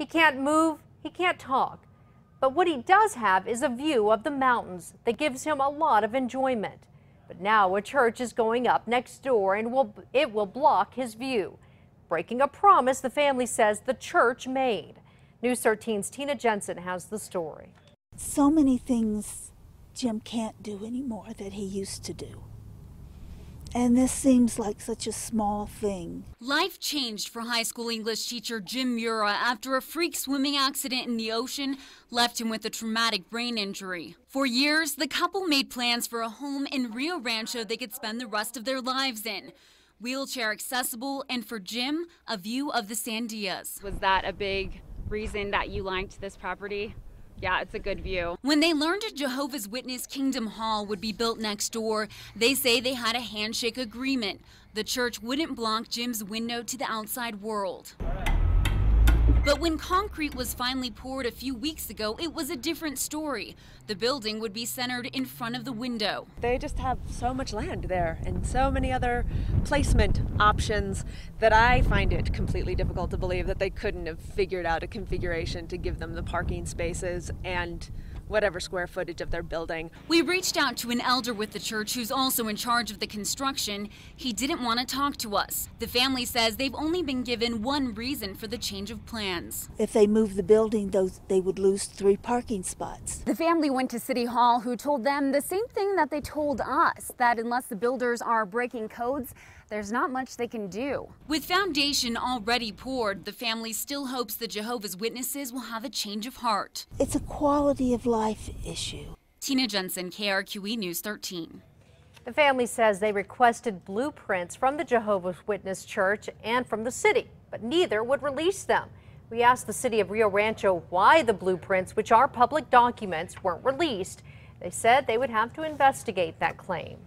He can't move, he can't talk. But what he does have is a view of the mountains that gives him a lot of enjoyment. But now a church is going up next door and it will block his view, breaking a promise the family says the church made. News 13's Tina Jensen has the story. So many things Jim can't do anymore that he used to do. And this seems like such a small thing. Life changed for high school English teacher Jim Mura after a freak swimming accident in the ocean left him with a traumatic brain injury. For years, the couple made plans for a home in Rio Rancho they could spend the rest of their lives in. Wheelchair accessible, and for Jim, a view of the Sandias. Was that a big reason that you liked this property? Yeah, it's a good view. When they learned a Jehovah's Witness Kingdom Hall would be built next door, they say they had a handshake agreement. The church wouldn't block Jim's window to the outside world. But when concrete was finally poured a few weeks ago, it was a different story. The building would be centered in front of the window. They just have so much land there and so many other placement options that I find it completely difficult to believe that they couldn't have figured out a configuration to give them the parking spaces and whatever square footage of their building. We reached out to an elder with the church who's also in charge of the construction. He didn't want to talk to us. The family says they've only been given one reason for the change of plans. If they move the building, they would lose 3 parking spots. The family went to City Hall, who told them the same thing that they told us, that unless the builders are breaking codes, there's not much they can do. With foundation already poured, the family still hopes the Jehovah's Witnesses will have a change of heart. It's a quality of life issue. Tina Jensen, KRQE News 13. The family says they requested blueprints from the Jehovah's Witness Church and from the city, but neither would release them. We asked the city of Rio Rancho why the blueprints, which are public documents, weren't released. They said they would have to investigate that claim.